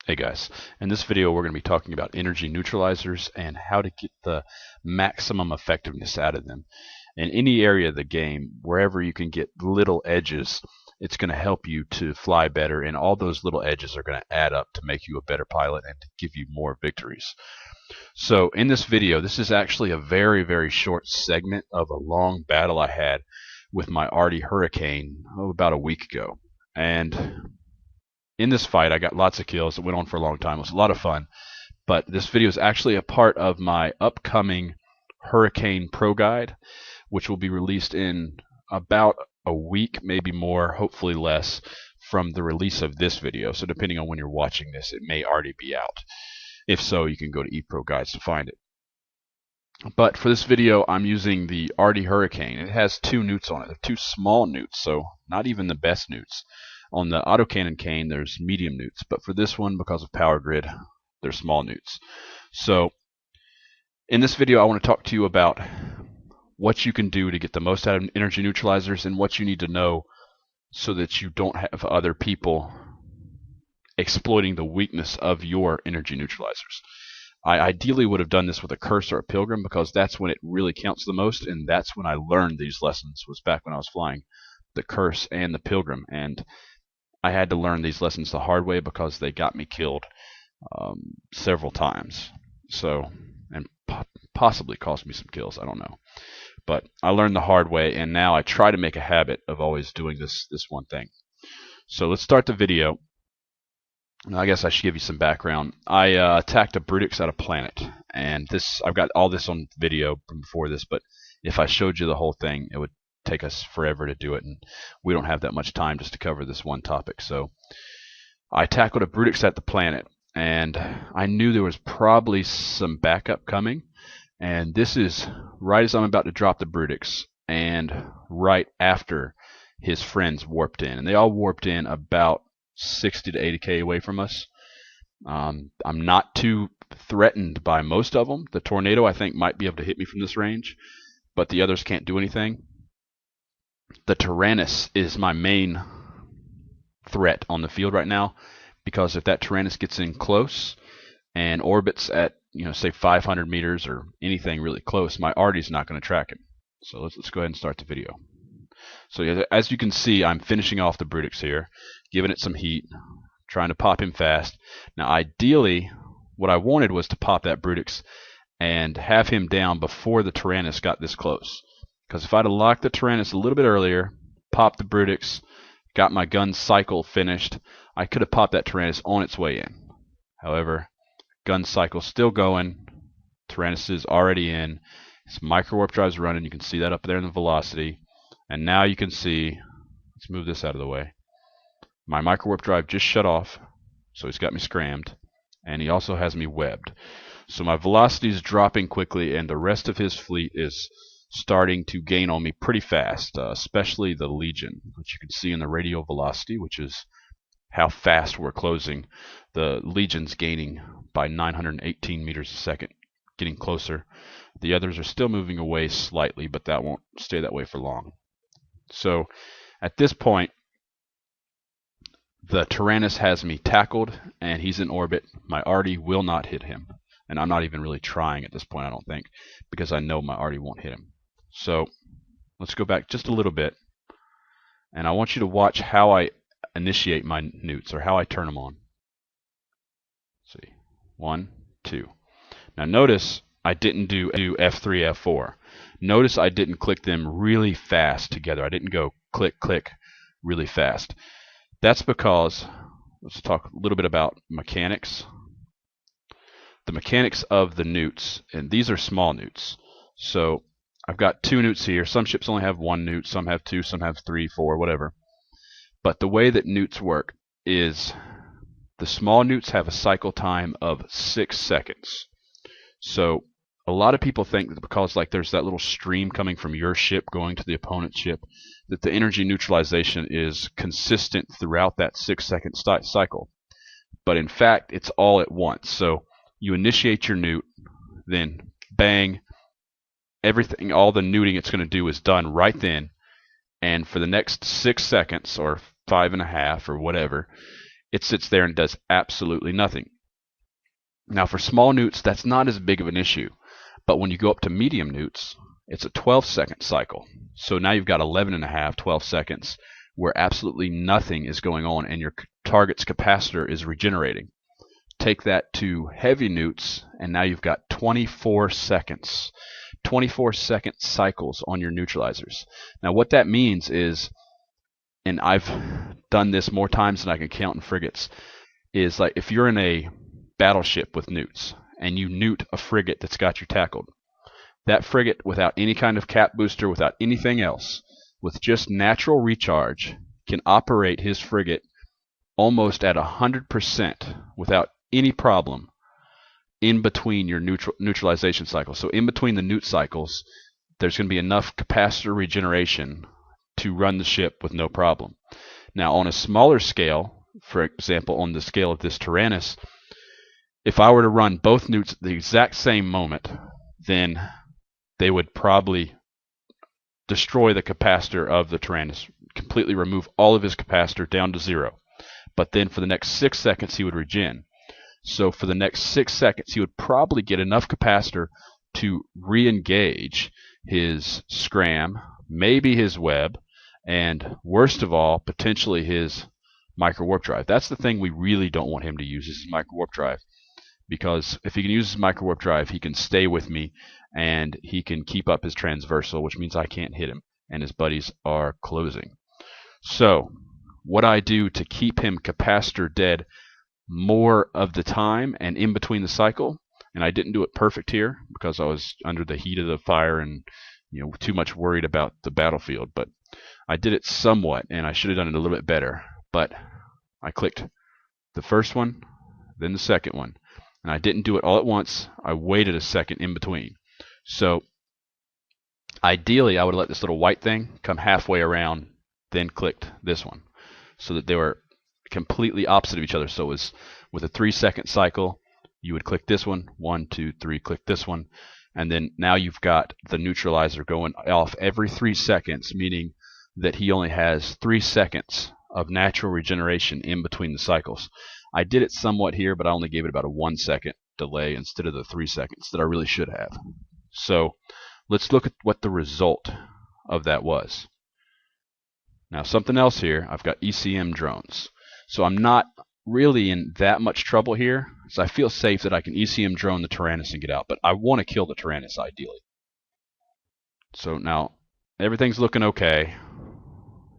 Hey guys, in this video we're going to be talking about energy neutralizers and how to get the maximum effectiveness out of them. In any area of the game, wherever you can get little edges, it's going to help you to fly better, and all those little edges are going to add up to make you a better pilot and to give you more victories. So in this video, this is actually a very short segment of a long battle I had with my Arty Hurricane about a week ago. And in this fight, I got lots of kills. It went on for a long time. It was a lot of fun. But this video is actually a part of my upcoming Hurricane Pro Guide, which will be released in about a week, maybe more, hopefully less, from the release of this video. So depending on when you're watching this, it may already be out. If so, you can go to ePro Guides to find it. But for this video, I'm using the Arty Hurricane. It has two newts on it. They're two small newts, so not even the best newts. On the autocannon cane, there's medium newts, but for this one, because of power grid, they're small newts. So in this video, I want to talk to you about what you can do to get the most out of energy neutralizers and what you need to know so that you don't have other people exploiting the weakness of your energy neutralizers. I ideally would have done this with a curse or a pilgrim, because that's when it really counts the most, and that's when I learned these lessons, was back when I was flying the curse and the pilgrim. And I had to learn these lessons the hard way because they got me killed several times. So, and possibly cost me some kills, I don't know. But I learned the hard way, and now I try to make a habit of always doing this one thing. So let's start the video. I guess I should give you some background. I attacked a Brutix at a planet, and I've got all this on video from before this, but if I showed you the whole thing, it would take us forever to do it, and we don't have that much time just to cover this one topic. So I tackled a Brutix at the planet, and I knew there was probably some backup coming, and this is right as I'm about to drop the Brutix and right after his friends warped in, and they all warped in about 60 to 80k away from us. I'm not too threatened by most of them. The tornado, I think, might be able to hit me from this range, but the others can't do anything. The Tyrannus is my main threat on the field right now, because if that Tyrannus gets in close and orbits at, say 500 meters or anything really close, my Arty's not going to track him. So let's go ahead and start the video. So yeah, as you can see, I'm finishing off the Brutix here, giving it some heat, trying to pop him fast. Now ideally, what I wanted was to pop that Brutix and have him down before the Tyrannus got this close. Because if I'd have locked the Tyrannus a little bit earlier, popped the Brutix, got my gun cycle finished, I could have popped that Tyrannus on its way in. However, gun cycle's still going, Tyrannus is already in, his micro warp drive's running, you can see that up there in the velocity, and now you can see, let's move this out of the way, my micro warp drive just shut off, so he's got me scrammed, and he also has me webbed. So my velocity is dropping quickly, and the rest of his fleet is starting to gain on me pretty fast, especially the Legion, which you can see in the radial velocity, which is how fast we're closing. The Legion's gaining by 918 meters a second, getting closer. The others are still moving away slightly, but that won't stay that way for long. So at this point, the Tyrannus has me tackled, and he's in orbit. My Arty will not hit him, and I'm not even really trying at this point, I don't think, because I know my Arty won't hit him. So let's go back just a little bit, and I want you to watch how I initiate my newts, or how I turn them on. Let's see, 1, 2. Now notice I didn't do F3, F4. Notice I didn't click them really fast together. I didn't go click, click really fast. That's because, let's talk a little bit about mechanics. The mechanics of the newts, and these are small newts. So I've got two newts here. Some ships only have one newt, some have two, some have 3, 4, whatever. But the way that newts work is the small newts have a cycle time of 6 seconds. So a lot of people think that because there's that little stream coming from your ship going to the opponent's ship, that the energy neutralization is consistent throughout that 6-second cycle. But in fact, it's all at once. So you initiate your newt, then bang, everything, all the newting it's going to do is done right then, and for the next 6 seconds or 5.5 or whatever, it sits there and does absolutely nothing. Now for small newts, that's not as big of an issue. But when you go up to medium newts, it's a 12-second cycle. So now you've got 11.5, 12 seconds where absolutely nothing is going on and your target's capacitor is regenerating. Take that to heavy newts, and now you've got 24 seconds. 24-second cycles on your neutralizers. Now what that means is, and I've done this more times than I can count in frigates, is like if you're in a battleship with newts and you newt a frigate that's got you tackled, that frigate without any kind of cap booster, without anything else, with just natural recharge, can operate his frigate almost at 100% without any problem in between your neutralization cycles. So in between the newt cycles, there's going to be enough capacitor regeneration to run the ship with no problem. Now on a smaller scale, for example on the scale of this Tyrannus, if I were to run both newts at the exact same moment, then they would probably destroy the capacitor of the Tyrannus, completely remove all of his capacitor down to 0. But then for the next 6 seconds he would regen. So for the next 6 seconds he would probably get enough capacitor to re-engage his scram, maybe his web, and worst of all, potentially his micro warp drive. That's the thing we really don't want him to use, is his micro warp drive. Because if he can use his micro warp drive, he can stay with me and he can keep up his transversal, which means I can't hit him and his buddies are closing. So what I do to keep him capacitor dead more of the time and in between the cycle, and I didn't do it perfect here because I was under the heat of the fire and too much worried about the battlefield, but I did it somewhat, and I should have done it a little bit better. But I clicked the first one, then the second one, and I didn't do it all at once. I waited a second in between. So ideally I would let this little white thing come halfway around, then clicked this one, so that they were completely opposite of each other. So it was with a 3-second cycle, you would click this one, 1, 2, 3, click this one, and then now you've got the neutralizer going off every 3 seconds, meaning that he only has 3 seconds of natural regeneration in between the cycles. I did it somewhat here, but I only gave it about a 1-second delay instead of the 3 seconds that I really should have. So let's look at what the result of that was. Now something else here, I've got ECM drones. So I'm not really in that much trouble here, so I feel safe that I can ECM drone the Tyrannus and get out, but I want to kill the Tyrannus ideally. So now everything's looking okay.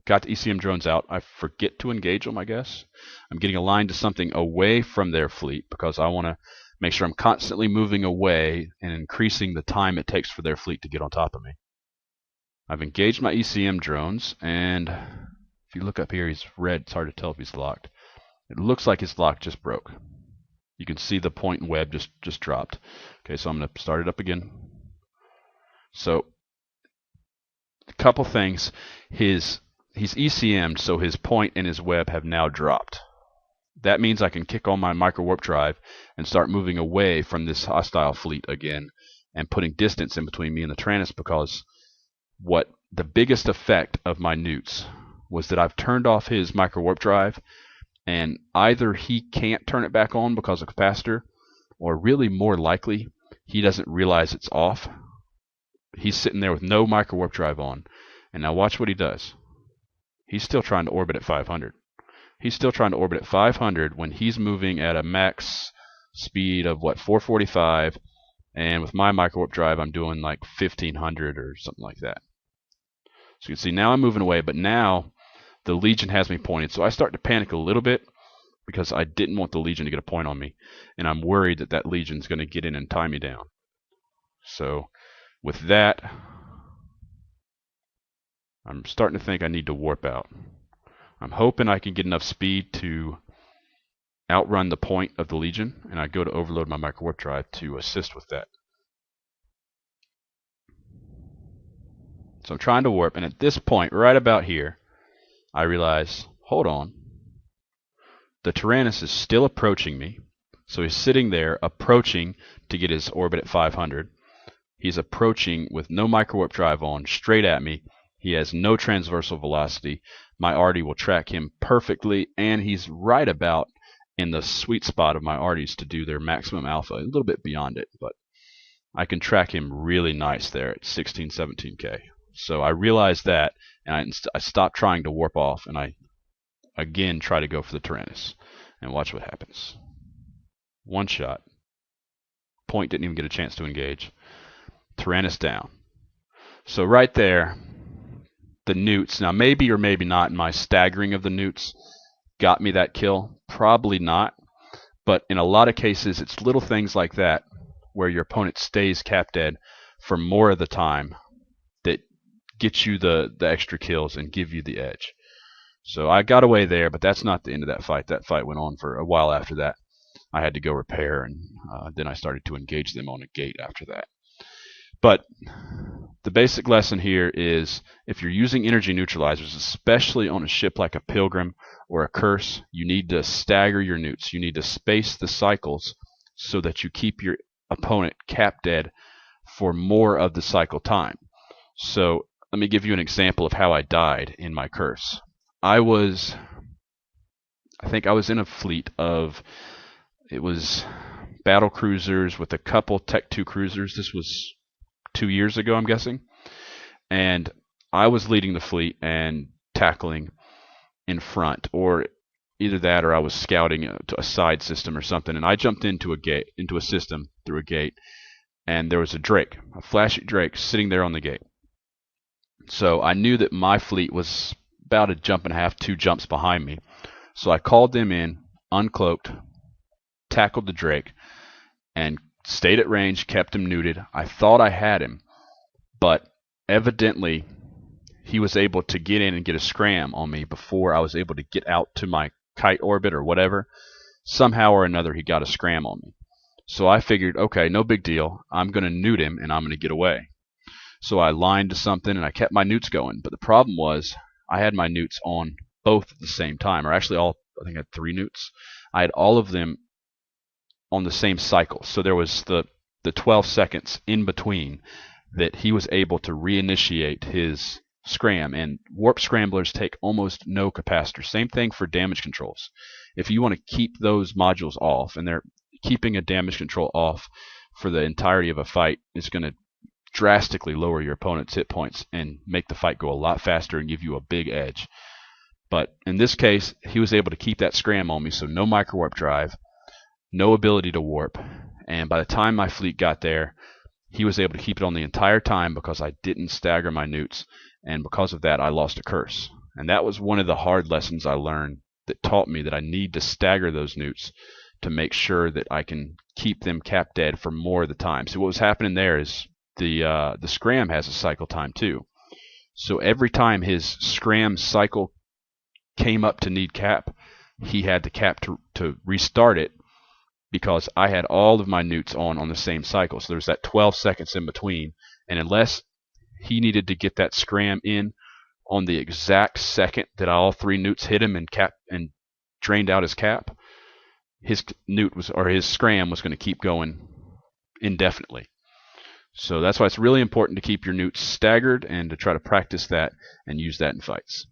Got the ECM drones out. I forget to engage them, I guess. I'm getting aligned to something away from their fleet because I want to make sure I'm constantly moving away and increasing the time it takes for their fleet to get on top of me. I've engaged my ECM drones, and if you look up here, he's red. It's hard to tell if he's locked. It looks like his lock just broke. You can see the point and web just dropped. Okay, so I'm going to start it up again. So a couple things. He's ECM'd, so his point and his web have now dropped. That means I can kick on my micro warp drive and start moving away from this hostile fleet again and putting distance in between me and the Tyrannus, because what the biggest effect of my newts was that I've turned off his micro warp drive, and either he can't turn it back on because of capacitor, or really more likely he doesn't realize it's off. He's sitting there with no micro warp drive on, and now watch what he does. He's still trying to orbit at 500. He's still trying to orbit at 500 when he's moving at a max speed of what, 445, and with my micro warp drive I'm doing like 1500 or something like that. So you can see now I'm moving away, but now the Legion has me pointed. So I start to panic a little bit because I didn't want the Legion to get a point on me, and I'm worried that that Legion's going to get in and tie me down. So with that, I'm starting to think I need to warp out. I'm hoping I can get enough speed to outrun the point of the Legion, and I go to overload my micro warp drive to assist with that. So I'm trying to warp, and at this point, right about here, I realize, hold on, the Tyrannus is still approaching me. So he's sitting there approaching to get his orbit at 500. He's approaching with no micro warp drive on, straight at me. He has no transversal velocity. my arty will track him perfectly, and he's right about in the sweet spot of my arties to do their maximum alpha, a little bit beyond it, but I can track him really nice there at 16, 17K. So I realized that, and I stopped trying to warp off, and I again try to go for the Tyrannus. And watch what happens. One shot. Point didn't even get a chance to engage. Tyrannus down. So right there, the newts, now maybe or maybe not my staggering of the newts got me that kill. Probably not. But in a lot of cases, it's little things like that where your opponent stays cap dead for more of the time that get you the extra kills and give you the edge. So I got away there, but that's not the end of that fight. That fight went on for a while after that. I had to go repair, and then I started to engage them on a gate after that. But the basic lesson here is if you're using energy neutralizers, especially on a ship like a Pilgrim or a Curse, you need to stagger your newts. You need to space the cycles so that you keep your opponent cap dead for more of the cycle time. So let me give you an example of how I died in my Curse. I think I was in a fleet of, it was battle cruisers with a couple Tech 2 cruisers. This was 2 years ago, I'm guessing. And I was leading the fleet and tackling in front, or either that or I was scouting a side system or something. And I jumped into a system through a gate, and there was a Drake, a flashy Drake, sitting there on the gate. So I knew that my fleet was about a jump and a half, 2 jumps behind me. So I called them in, uncloaked, tackled the Drake, and stayed at range, kept him neuted. I thought I had him, but evidently he was able to get in and get a scram on me before I was able to get out to my kite orbit or whatever. Somehow or another he got a scram on me. So I figured, okay, no big deal. I'm going to neut him and I'm going to get away. So I lined to something and I kept my newts going. But the problem was I had my newts on both at the same time, or actually I think I had 3 newts. I had all of them on the same cycle. So there was the 12 seconds in between that he was able to reinitiate his scram. And warp scramblers take almost no capacitor. Same thing for damage controls. If you want to keep those modules off, and they're keeping a damage control off for the entirety of a fight, is going to drastically lower your opponent's hit points and make the fight go a lot faster and give you a big edge. But in this case, he was able to keep that scram on me, so no micro warp drive, no ability to warp, and by the time my fleet got there, he was able to keep it on the entire time because I didn't stagger my newts, and because of that I lost a Curse. And that was one of the hard lessons I learned that taught me that I need to stagger those newts to make sure that I can keep them cap dead for more of the time. So what was happening there is the scram has a cycle time too. So every time his scram cycle came up to need cap, he had the cap to restart it, because I had all of my newts on the same cycle. So there's that 12 seconds in between, and unless he needed to get that scram in on the exact second that all 3 newts hit him and drained out his cap, his scram was going to keep going indefinitely. So that's why it's really important to keep your newts staggered and to try to practice that and use that in fights.